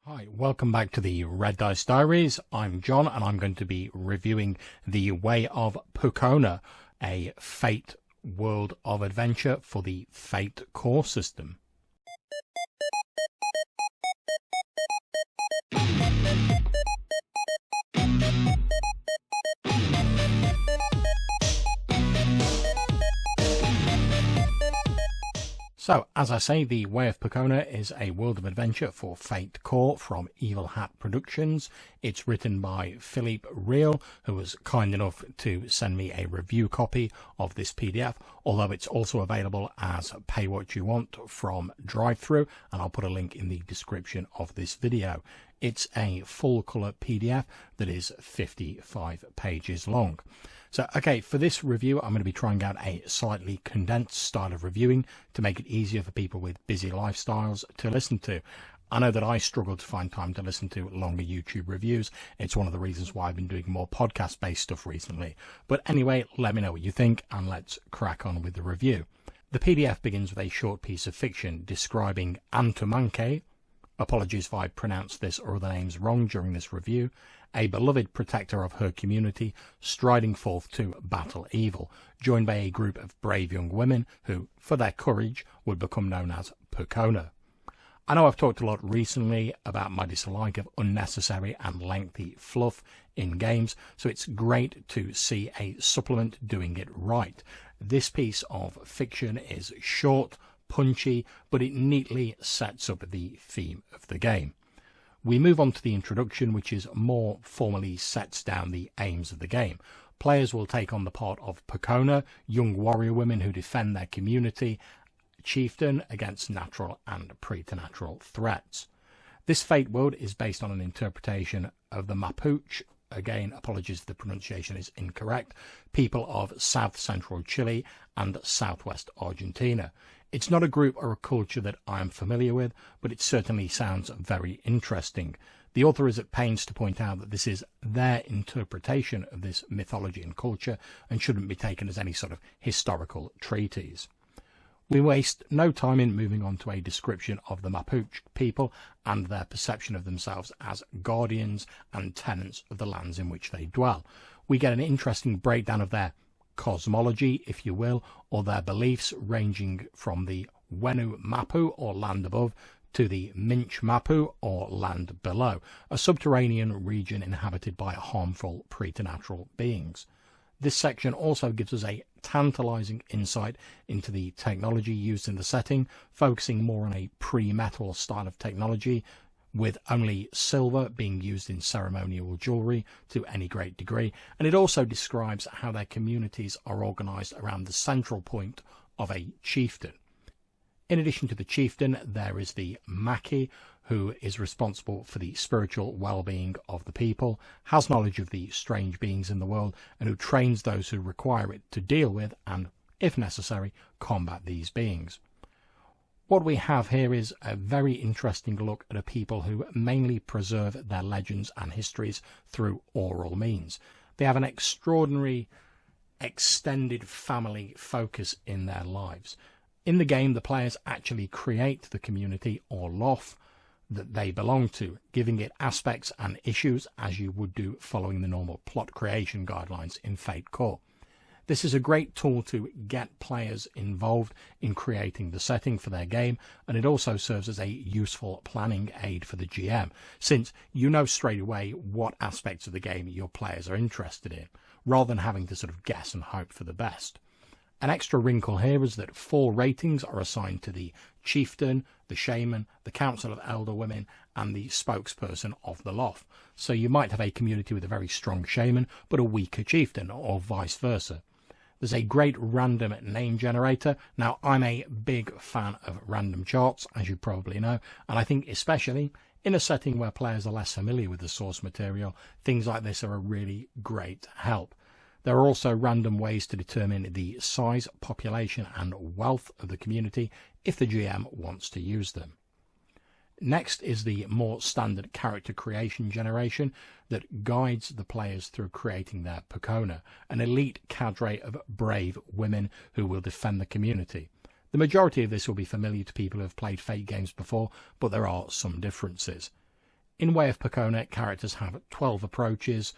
Hi, welcome back to the Red Dice Diaries. I'm John and I'm going to be reviewing the Way of Pukona, a Fate world of adventure for the Fate core system. So, as I say, the Way of Pukona is a world of adventure for Fate Core from Evil Hat Productions. It's written by Philippe Real, who was kind enough to send me a review copy of this PDF, although it's also available as Pay What You Want from Drive-Thru, and I'll put a link in the description of this video. It's a full-colour PDF that is 55 pages long. So, okay, for this review, I'm going to be trying out a slightly condensed style of reviewing to make it easier for people with busy lifestyles to listen to. I know that I struggle to find time to listen to longer YouTube reviews. It's one of the reasons why I've been doing more podcast-based stuff recently. But anyway, let me know what you think, and let's crack on with the review. The PDF begins with a short piece of fiction describing Antumanke, apologies if I pronounce this or other names wrong during this review, a beloved protector of her community, striding forth to battle evil, joined by a group of brave young women who, for their courage, would become known as Pukona. I know I've talked a lot recently about my dislike of unnecessary and lengthy fluff in games, so it's great to see a supplement doing it right. This piece of fiction is short, punchy, but it neatly sets up the theme of the game. We move on to the introduction, which is more formally sets down the aims of the game. Players will take on the part of Pukona, young warrior women who defend their community, chieftain against natural and preternatural threats. This Fate world is based on an interpretation of the Mapuche, again, apologies if the pronunciation is incorrect, people of south-central Chile and southwest Argentina. It's not a group or a culture that I am familiar with, but it certainly sounds very interesting. The author is at pains to point out that this is their interpretation of this mythology and culture and shouldn't be taken as any sort of historical treatise. We waste no time in moving on to a description of the Mapuche people and their perception of themselves as guardians and tenants of the lands in which they dwell. We get an interesting breakdown of their cosmology, if you will, or their beliefs, ranging from the Wenu Mapu, or land above, to the Minch Mapu, or land below, a subterranean region inhabited by harmful preternatural beings. This section also gives us a tantalizing insight into the technology used in the setting, focusing more on a pre-metal style of technology, with only silver being used in ceremonial jewellery to any great degree, and it also describes how their communities are organised around the central point of a chieftain. In addition to the chieftain, there is the Maki, who is responsible for the spiritual well-being of the people, has knowledge of the strange beings in the world, and who trains those who require it to deal with and, if necessary, combat these beings. What we have here is a very interesting look at a people who mainly preserve their legends and histories through oral means. They have an extraordinary extended family focus in their lives. In the game, the players actually create the community or lof that they belong to, giving it aspects and issues as you would do following the normal plot creation guidelines in Fate Core. This is a great tool to get players involved in creating the setting for their game, and it also serves as a useful planning aid for the GM, since you know straight away what aspects of the game your players are interested in, rather than having to sort of guess and hope for the best. An extra wrinkle here is that 4 ratings are assigned to the chieftain, the shaman, the council of elder women, and the spokesperson of the loft. So you might have a community with a very strong shaman, but a weaker chieftain, or vice versa. There's a great random name generator. Now, I'm a big fan of random charts, as you probably know, and I think especially in a setting where players are less familiar with the source material, things like this are a really great help. There are also random ways to determine the size, population, and wealth of the community if the GM wants to use them. Next is the more standard character creation generation that guides the players through creating their Pukona, an elite cadre of brave women who will defend the community. The majority of this will be familiar to people who have played Fate games before, but there are some differences. In Way of Pukona, characters have 12 approaches.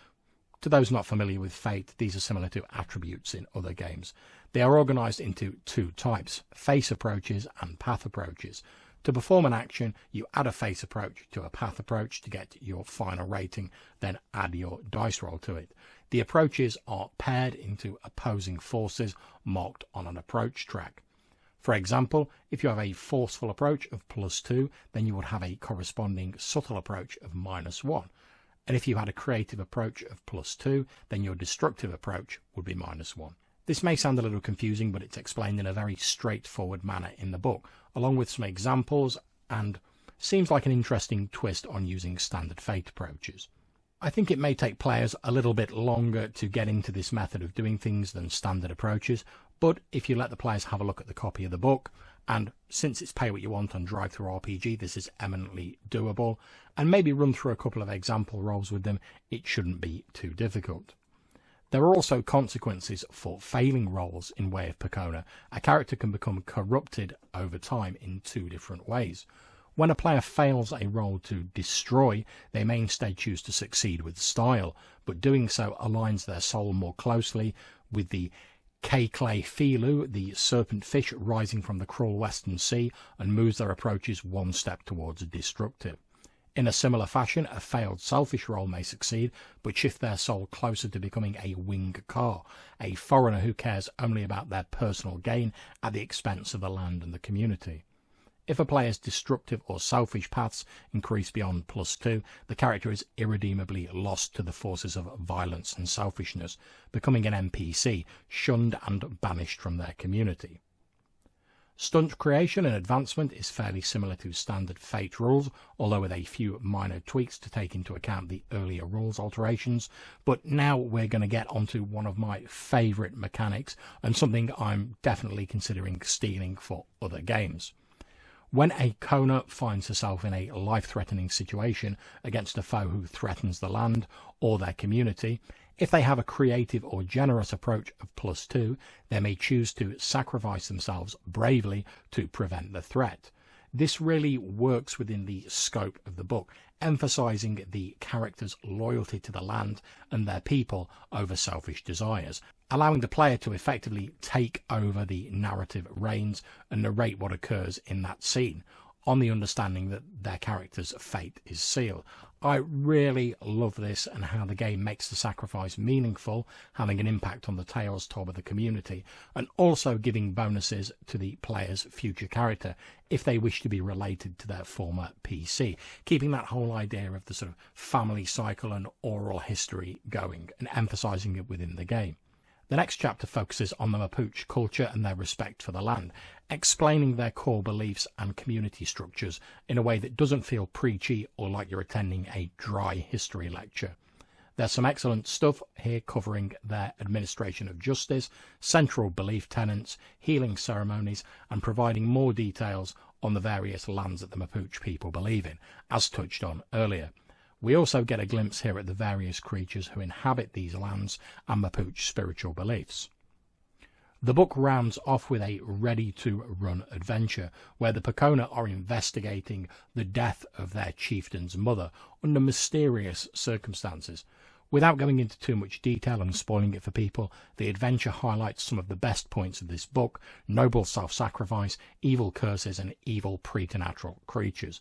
To those not familiar with Fate, these are similar to attributes in other games. They are organised into two types, face approaches and path approaches. To perform an action, you add a face approach to a path approach to get your final rating, then add your dice roll to it. The approaches are paired into opposing forces marked on an approach track. For example, if you have a forceful approach of +2, then you would have a corresponding subtle approach of -1. And if you had a creative approach of +2, then your destructive approach would be -1. This may sound a little confusing, but it's explained in a very straightforward manner in the book, along with some examples, and seems like an interesting twist on using standard Fate approaches. I think it may take players a little bit longer to get into this method of doing things than standard approaches, but if you let the players have a look at the copy of the book, and since it's pay what you want on Drive-Thru RPG, this is eminently doable, and maybe run through a couple of example rolls with them, it shouldn't be too difficult. There are also consequences for failing rolls in Way of Pukona. A character can become corrupted over time in two different ways. When a player fails a roll to destroy, they may instead choose to succeed with style, but doing so aligns their soul more closely with the K-Clay Filu, the serpent fish rising from the cruel western sea, and moves their approaches one step towards destructive. In a similar fashion, a failed selfish roll may succeed, but shift their soul closer to becoming a wing car, a foreigner who cares only about their personal gain at the expense of the land and the community. If a player's destructive or selfish paths increase beyond +2, the character is irredeemably lost to the forces of violence and selfishness, becoming an NPC, shunned and banished from their community. Stunt creation and advancement is fairly similar to standard Fate rules, although with a few minor tweaks to take into account the earlier rules alterations. But now we're going to get onto one of my favourite mechanics, and something I'm definitely considering stealing for other games. When a Kona finds herself in a life-threatening situation against a foe who threatens the land or their community, if they have a creative or generous approach of +2, they may choose to sacrifice themselves bravely to prevent the threat. This really works within the scope of the book, emphasizing the character's loyalty to the land and their people over selfish desires, allowing the player to effectively take over the narrative reins and narrate what occurs in that scene, on the understanding that their character's fate is sealed. I really love this and how the game makes the sacrifice meaningful, having an impact on the tales told by the community, and also giving bonuses to the player's future character if they wish to be related to their former PC, keeping that whole idea of the sort of family cycle and oral history going and emphasizing it within the game. The next chapter focuses on the Mapuche culture and their respect for the land, explaining their core beliefs and community structures in a way that doesn't feel preachy or like you're attending a dry history lecture. There's some excellent stuff here covering their administration of justice, central belief tenets, healing ceremonies, and providing more details on the various lands that the Mapuche people believe in, as touched on earlier. We also get a glimpse here at the various creatures who inhabit these lands and Mapuche spiritual beliefs. The book rounds off with a ready-to-run adventure where the Pukona are investigating the death of their chieftain's mother under mysterious circumstances. Without going into too much detail and spoiling it for people, the adventure highlights some of the best points of this book: noble self-sacrifice, evil curses, and evil preternatural creatures.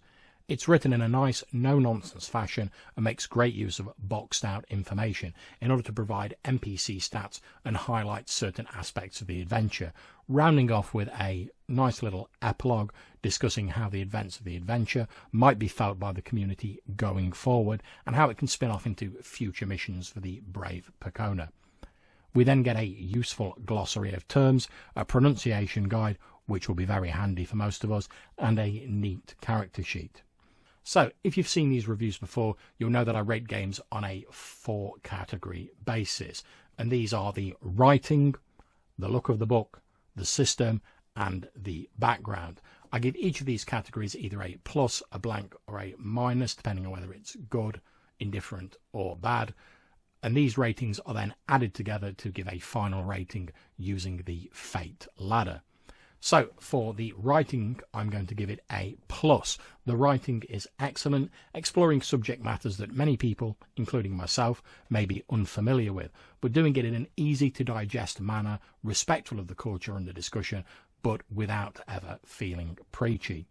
It's written in a nice, no-nonsense fashion and makes great use of boxed-out information in order to provide NPC stats and highlight certain aspects of the adventure, rounding off with a nice little epilogue discussing how the events of the adventure might be felt by the community going forward and how it can spin off into future missions for the brave Pukona. We then get a useful glossary of terms, a pronunciation guide, which will be very handy for most of us, and a neat character sheet. So, if you've seen these reviews before, you'll know that I rate games on a 4-category basis. And these are the writing, the look of the book, the system, and the background. I give each of these categories either a plus, a blank, or a minus, depending on whether it's good, indifferent, or bad. And these ratings are then added together to give a final rating using the Fate ladder. So for the writing, I'm going to give it a plus. The writing is excellent, exploring subject matters that many people, including myself, may be unfamiliar with, but doing it in an easy to digest manner, respectful of the culture under discussion, but without ever feeling preachy.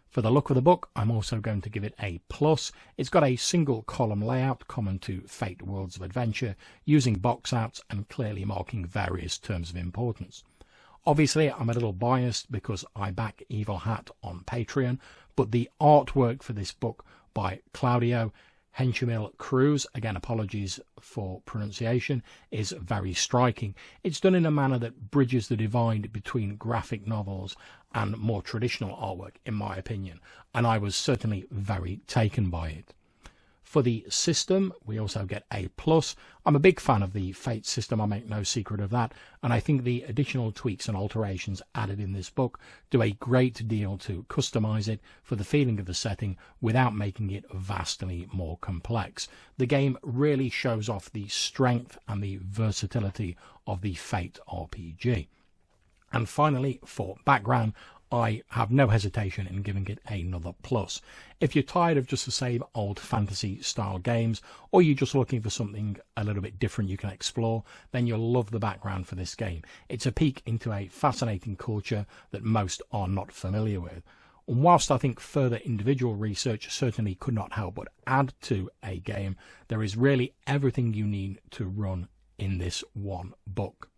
For the look of the book, I'm also going to give it a plus. It's got a single column layout common to Fate Worlds of Adventure, using box outs and clearly marking various terms of importance. Obviously, I'm a little biased because I back Evil Hat on Patreon, but the artwork for this book by Claudio Henchemil Cruz, again apologies for pronunciation, is very striking. It's done in a manner that bridges the divide between graphic novels and more traditional artwork, in my opinion, and I was certainly very taken by it. For the system, we also get a plus. I'm a big fan of the Fate system, I make no secret of that, and I think the additional tweaks and alterations added in this book do a great deal to customize it for the feeling of the setting without making it vastly more complex. The game really shows off the strength and the versatility of the Fate RPG. And finally, for background, I have no hesitation in giving it another plus. If you're tired of just the same old fantasy style games, or you're just looking for something a little bit different you can explore, then you'll love the background for this game. It's a peek into a fascinating culture that most are not familiar with. And whilst I think further individual research certainly could not help but add to a game, there is really everything you need to run in this one book.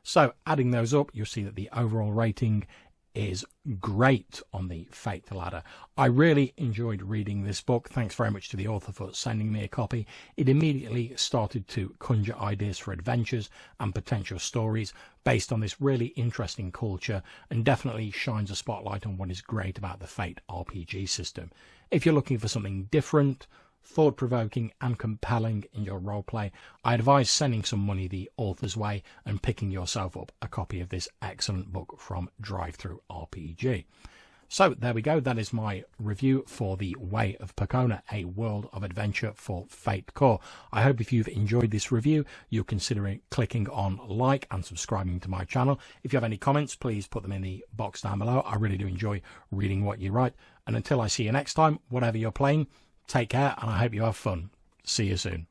So adding those up, you'll see that the overall rating is great on the Fate ladder. I really enjoyed reading this book. Thanks very much to the author for sending me a copy. It immediately started to conjure ideas for adventures and potential stories based on this really interesting culture, and definitely shines a spotlight on what is great about the Fate RPG system. If you're looking for something different, thought-provoking and compelling in your roleplay, I advise sending some money the author's way and picking yourself up a copy of this excellent book from Drive-Thru RPG. So there we go, that is my review for the Way of Pukona, a world of adventure for Fate Core. I hope if you've enjoyed this review, you'll consider clicking on like and subscribing to my channel. If you have any comments, please put them in the box down below. I really do enjoy reading what you write. And until I see you next time, whatever you're playing, take care, and I hope you have fun. See you soon.